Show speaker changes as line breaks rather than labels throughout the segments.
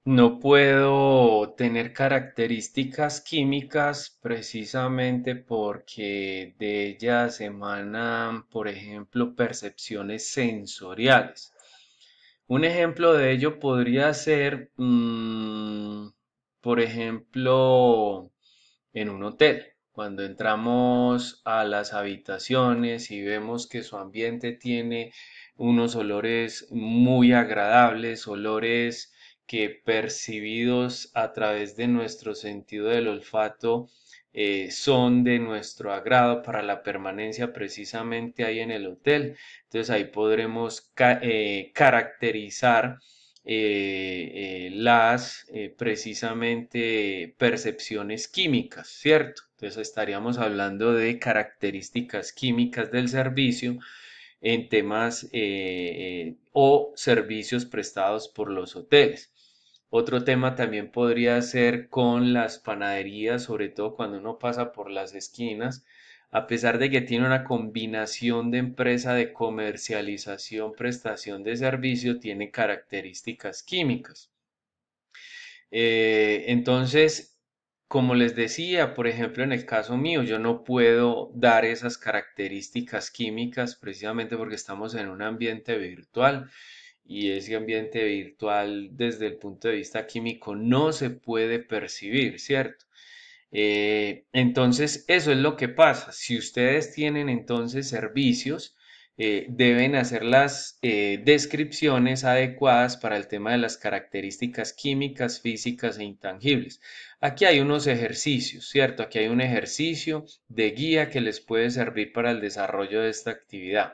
No puedo tener características químicas precisamente porque de ellas emanan, por ejemplo, percepciones sensoriales. Un ejemplo de ello podría ser, por ejemplo, en un hotel. Cuando entramos a las habitaciones y vemos que su ambiente tiene unos olores muy agradables, olores que percibidos a través de nuestro sentido del olfato son de nuestro agrado para la permanencia precisamente ahí en el hotel. Entonces ahí podremos caracterizar las precisamente percepciones químicas, ¿cierto? Entonces estaríamos hablando de características químicas del servicio en temas o servicios prestados por los hoteles. Otro tema también podría ser con las panaderías, sobre todo cuando uno pasa por las esquinas, a pesar de que tiene una combinación de empresa de comercialización, prestación de servicio, tiene características químicas. Entonces, como les decía, por ejemplo, en el caso mío, yo no puedo dar esas características químicas precisamente porque estamos en un ambiente virtual y ese ambiente virtual desde el punto de vista químico no se puede percibir, ¿cierto? Entonces, eso es lo que pasa. Si ustedes tienen entonces servicios, deben hacer las descripciones adecuadas para el tema de las características químicas, físicas e intangibles. Aquí hay unos ejercicios, ¿cierto? Aquí hay un ejercicio de guía que les puede servir para el desarrollo de esta actividad.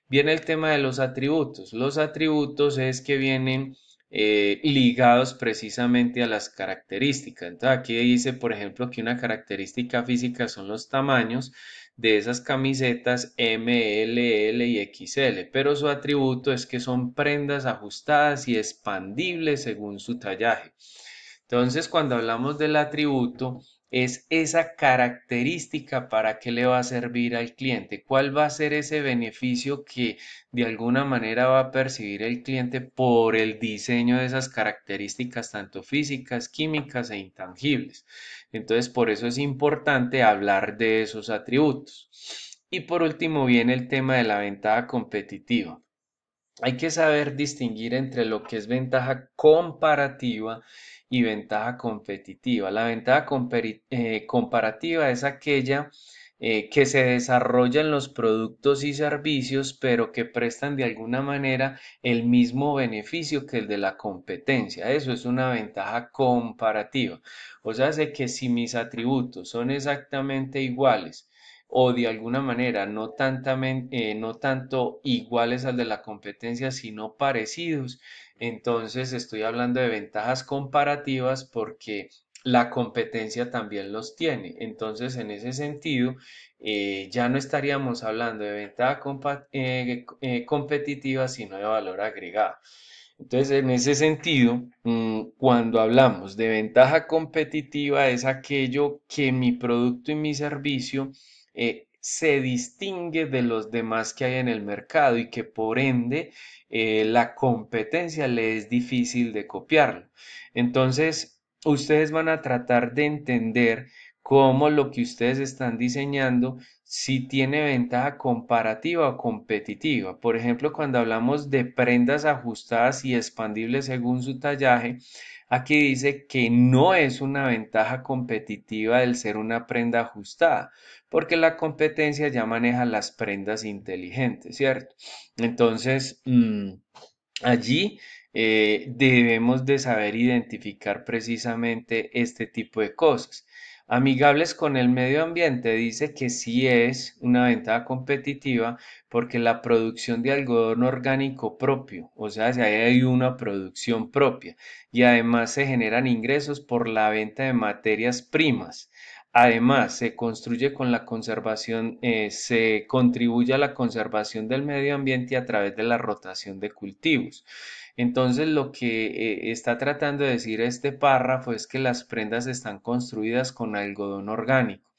Viene el tema de los atributos. Los atributos es que vienen ligados precisamente a las características. Entonces aquí dice, por ejemplo, que una característica física son los tamaños de esas camisetas M, L, L y XL, pero su atributo es que son prendas ajustadas y expandibles según su tallaje. Entonces, cuando hablamos del atributo, es esa característica para qué le va a servir al cliente, cuál va a ser ese beneficio que de alguna manera va a percibir el cliente por el diseño de esas características, tanto físicas, químicas e intangibles. Entonces, por eso es importante hablar de esos atributos. Y por último viene el tema de la ventaja competitiva. Hay que saber distinguir entre lo que es ventaja comparativa y ventaja competitiva. La ventaja comparativa es aquella que se desarrolla en los productos y servicios, pero que prestan de alguna manera el mismo beneficio que el de la competencia. Eso es una ventaja comparativa. O sea, sé que si mis atributos son exactamente iguales, o de alguna manera no tanto iguales al de la competencia, sino parecidos. Entonces estoy hablando de ventajas comparativas porque la competencia también los tiene. Entonces, en ese sentido, ya no estaríamos hablando de ventaja competitiva, sino de valor agregado. Entonces, en ese sentido, cuando hablamos de ventaja competitiva, es aquello que mi producto y mi servicio se distingue de los demás que hay en el mercado y que por ende la competencia le es difícil de copiarlo. Entonces, ustedes van a tratar de entender cómo lo que ustedes están diseñando si tiene ventaja comparativa o competitiva. Por ejemplo, cuando hablamos de prendas ajustadas y expandibles según su tallaje, aquí dice que no es una ventaja competitiva el ser una prenda ajustada, porque la competencia ya maneja las prendas inteligentes, ¿cierto? Entonces, allí debemos de saber identificar precisamente este tipo de cosas. Amigables con el medio ambiente dice que sí es una ventaja competitiva porque la producción de algodón orgánico propio, o sea, si ahí hay una producción propia y además se generan ingresos por la venta de materias primas. Además, se construye con la conservación, se contribuye a la conservación del medio ambiente a través de la rotación de cultivos. Entonces, lo que está tratando de decir este párrafo es que las prendas están construidas con algodón orgánico,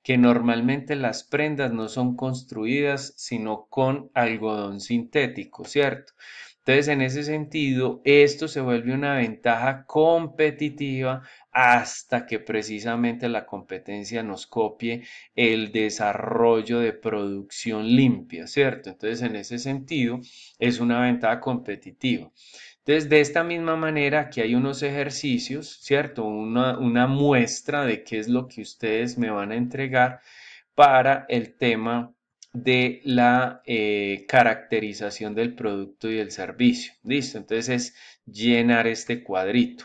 que normalmente las prendas no son construidas sino con algodón sintético, ¿cierto? Entonces, en ese sentido, esto se vuelve una ventaja competitiva hasta que precisamente la competencia nos copie el desarrollo de producción limpia, ¿cierto? Entonces, en ese sentido, es una ventaja competitiva. Entonces, de esta misma manera, aquí hay unos ejercicios, ¿cierto? Una muestra de qué es lo que ustedes me van a entregar para el tema de la caracterización del producto y el servicio. Listo, entonces es llenar este cuadrito.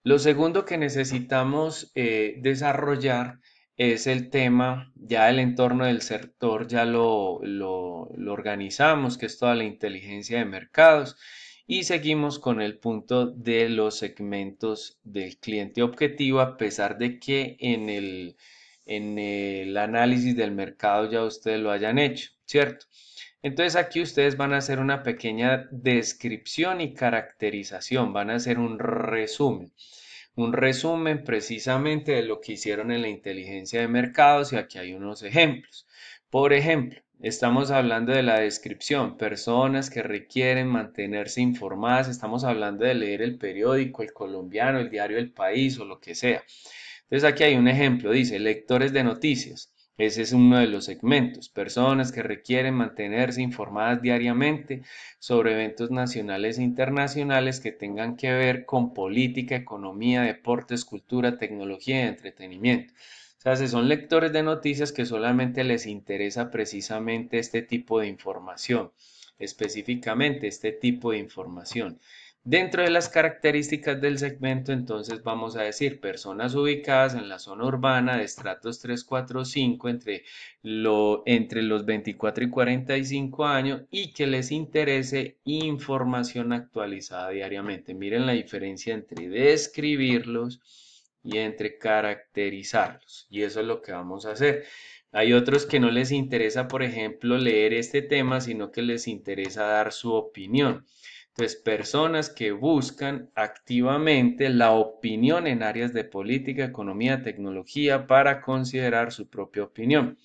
Lo segundo que necesitamos desarrollar es el tema, ya el entorno del sector, ya lo organizamos, que es toda la inteligencia de mercados, y seguimos con el punto de los segmentos del cliente objetivo, a pesar de que en el análisis del mercado ya ustedes lo hayan hecho, ¿cierto? Entonces aquí ustedes van a hacer una pequeña descripción y caracterización, van a hacer un resumen precisamente de lo que hicieron en la inteligencia de mercados y aquí hay unos ejemplos. Por ejemplo, estamos hablando de la descripción, personas que requieren mantenerse informadas, estamos hablando de leer el periódico, el colombiano, el diario El País o lo que sea. Entonces aquí hay un ejemplo, dice lectores de noticias. Ese es uno de los segmentos, personas que requieren mantenerse informadas diariamente sobre eventos nacionales e internacionales que tengan que ver con política, economía, deportes, cultura, tecnología y entretenimiento. O sea, si son lectores de noticias que solamente les interesa precisamente este tipo de información, específicamente este tipo de información. Dentro de las características del segmento, entonces vamos a decir personas ubicadas en la zona urbana de estratos 3, 4, 5 entre los 24 y 45 años y que les interese información actualizada diariamente. Miren la diferencia entre describirlos y entre caracterizarlos. Y eso es lo que vamos a hacer. Hay otros que no les interesa, por ejemplo, leer este tema, sino que les interesa dar su opinión. Entonces, personas que buscan activamente la opinión en áreas de política, economía, tecnología para considerar su propia opinión.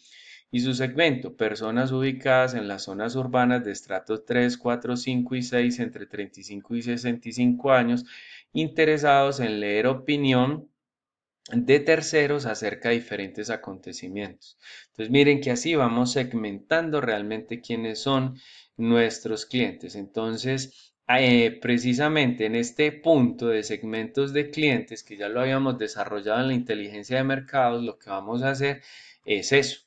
Y su segmento, personas ubicadas en las zonas urbanas de estratos 3, 4, 5 y 6 entre 35 y 65 años, interesados en leer opinión de terceros acerca de diferentes acontecimientos. Entonces miren que así vamos segmentando realmente quiénes son nuestros clientes. Entonces, precisamente en este punto de segmentos de clientes que ya lo habíamos desarrollado en la inteligencia de mercados, lo que vamos a hacer es eso.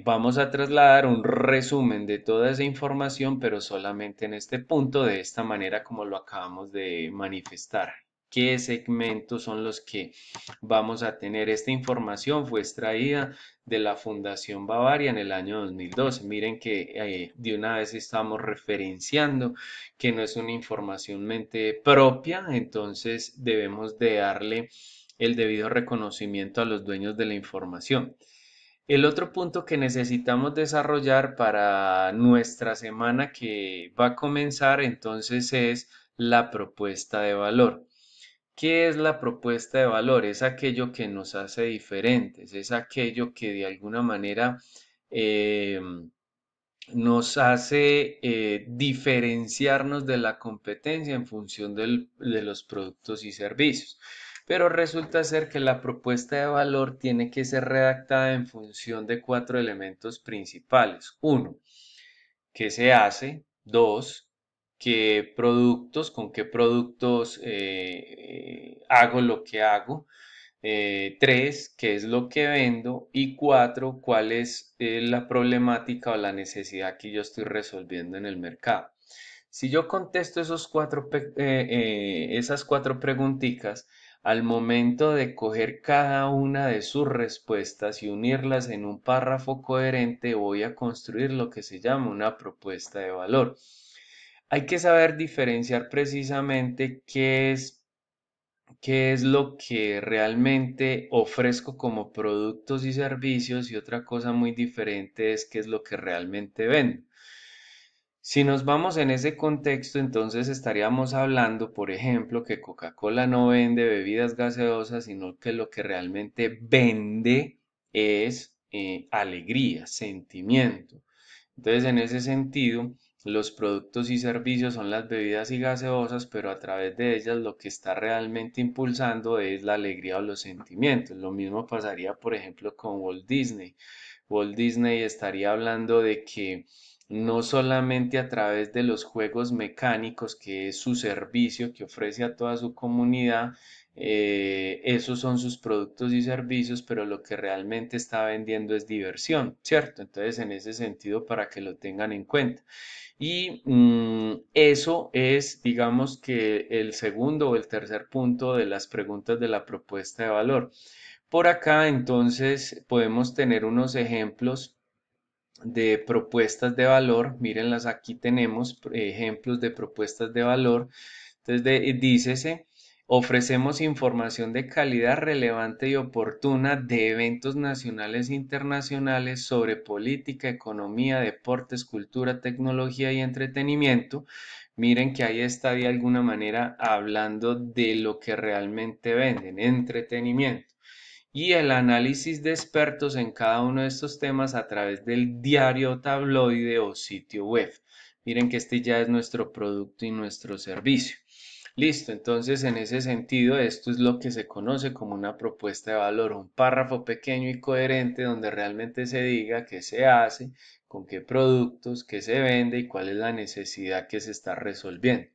Vamos a trasladar un resumen de toda esa información, pero solamente en este punto, de esta manera como lo acabamos de manifestar. ¿Qué segmentos son los que vamos a tener? Esta información fue extraída de la Fundación Bavaria en el año 2012. Miren que de una vez estamos referenciando que no es una información mente propia, entonces debemos de darle el debido reconocimiento a los dueños de la información. El otro punto que necesitamos desarrollar para nuestra semana que va a comenzar entonces es la propuesta de valor. ¿Qué es la propuesta de valor? Es aquello que nos hace diferentes, es aquello que de alguna manera eh, nos hace diferenciarnos de la competencia en función de los productos y servicios. Pero resulta ser que la propuesta de valor tiene que ser redactada en función de cuatro elementos principales. Uno, ¿qué se hace? Dos, con qué productos hago lo que hago. Tres, qué es lo que vendo. Y cuatro, cuál es la problemática o la necesidad que yo estoy resolviendo en el mercado. Si yo contesto esas cuatro preguntitas, al momento de coger cada una de sus respuestas y unirlas en un párrafo coherente, voy a construir lo que se llama una propuesta de valor. Hay que saber diferenciar precisamente qué es lo que realmente ofrezco como productos y servicios y otra cosa muy diferente es qué es lo que realmente vendo. Si nos vamos en ese contexto, entonces estaríamos hablando, por ejemplo, que Coca-Cola no vende bebidas gaseosas, sino que lo que realmente vende es alegría, sentimiento. Entonces, en ese sentido, Los productos y servicios son las bebidas y gaseosas, pero a través de ellas lo que está realmente impulsando es la alegría o los sentimientos. Lo mismo pasaría, por ejemplo, con Walt Disney. Walt Disney estaría hablando de que no solamente a través de los juegos mecánicos, que es su servicio que ofrece a toda su comunidad, esos son sus productos y servicios, pero lo que realmente está vendiendo es diversión, ¿cierto? Entonces, en ese sentido, para que lo tengan en cuenta. Y eso es, digamos que el segundo o el tercer punto de las preguntas de la propuesta de valor. Por acá, entonces, podemos tener unos ejemplos de propuestas de valor. Mírenlas, aquí tenemos ejemplos de propuestas de valor. Entonces, dícese, ofrecemos información de calidad relevante y oportuna de eventos nacionales e internacionales sobre política, economía, deportes, cultura, tecnología y entretenimiento. Miren que ahí está de alguna manera hablando de lo que realmente venden, entretenimiento y el análisis de expertos en cada uno de estos temas a través del diario tabloide o sitio web. Miren que este ya es nuestro producto y nuestro servicio. Listo, entonces en ese sentido esto es lo que se conoce como una propuesta de valor, un párrafo pequeño y coherente donde realmente se diga qué se hace, con qué productos, qué se vende y cuál es la necesidad que se está resolviendo.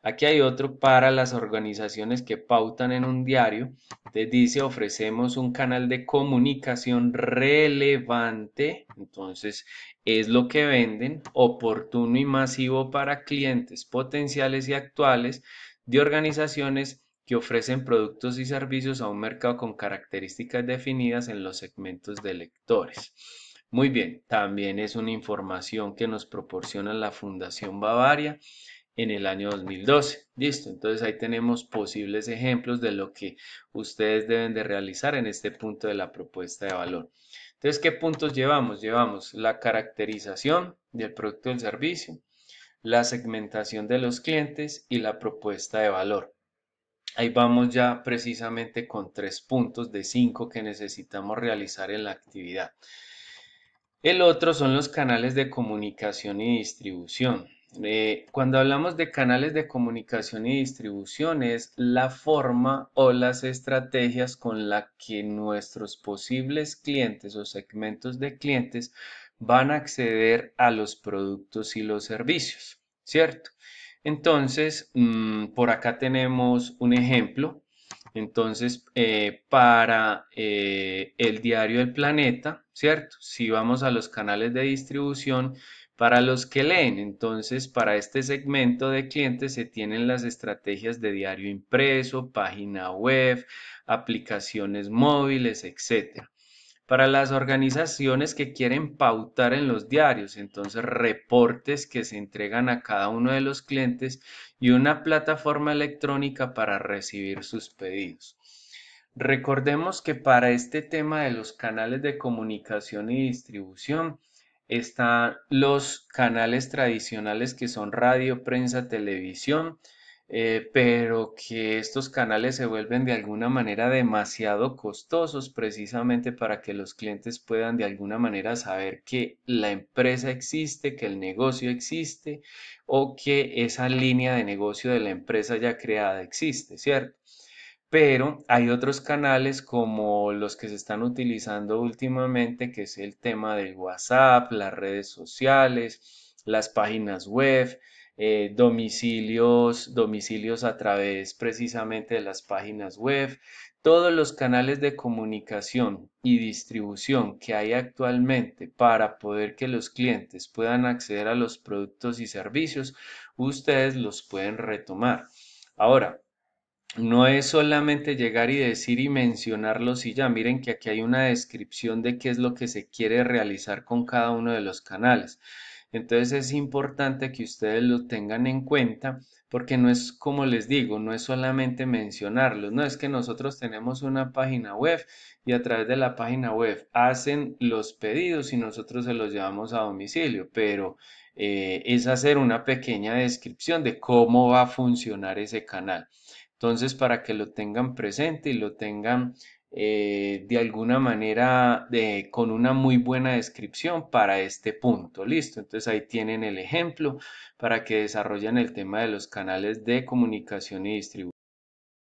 Aquí hay otro para las organizaciones que pautan en un diario. Te dice, ofrecemos un canal de comunicación relevante. Entonces, es lo que venden, oportuno y masivo para clientes potenciales y actuales de organizaciones que ofrecen productos y servicios a un mercado con características definidas en los segmentos de lectores. Muy bien, también es una información que nos proporciona la Fundación Bavaria en el año 2012. Listo, entonces ahí tenemos posibles ejemplos de lo que ustedes deben de realizar en este punto de la propuesta de valor. Entonces, ¿qué puntos llevamos? Llevamos la caracterización del producto o del servicio, la segmentación de los clientes y la propuesta de valor. Ahí vamos ya precisamente con 3 puntos de 5 que necesitamos realizar en la actividad. El otro son los canales de comunicación y distribución. Cuando hablamos de canales de comunicación y distribución es la forma o las estrategias con la que nuestros posibles clientes o segmentos de clientes van a acceder a los productos y los servicios, ¿cierto? Entonces, por acá tenemos un ejemplo. Entonces, para el diario El Planeta, ¿cierto? Si vamos a los canales de distribución, para los que leen, entonces para este segmento de clientes se tienen las estrategias de diario impreso, página web, aplicaciones móviles, etcétera. Para las organizaciones que quieren pautar en los diarios, entonces reportes que se entregan a cada uno de los clientes y una plataforma electrónica para recibir sus pedidos. Recordemos que para este tema de los canales de comunicación y distribución están los canales tradicionales que son radio, prensa, televisión, pero que estos canales se vuelven de alguna manera demasiado costosos precisamente para que los clientes puedan de alguna manera saber que la empresa existe, que el negocio existe o que esa línea de negocio de la empresa ya creada existe, ¿cierto? Pero hay otros canales como los que se están utilizando últimamente, que es el tema del WhatsApp, las redes sociales, las páginas web, domicilios a través precisamente de las páginas web. Todos los canales de comunicación y distribución que hay actualmente para poder que los clientes puedan acceder a los productos y servicios, ustedes los pueden retomar. Ahora, no es solamente llegar y decir y mencionarlos y ya, miren que aquí hay una descripción de qué es lo que se quiere realizar con cada uno de los canales. Entonces es importante que ustedes lo tengan en cuenta porque no es como les digo, no es solamente mencionarlos, no es que nosotros tenemos una página web y a través de la página web hacen los pedidos y nosotros se los llevamos a domicilio, pero es hacer una pequeña descripción de cómo va a funcionar ese canal. Entonces, para que lo tengan presente y lo tengan de alguna manera con una muy buena descripción para este punto. Listo, entonces ahí tienen el ejemplo para que desarrollen el tema de los canales de comunicación y distribución.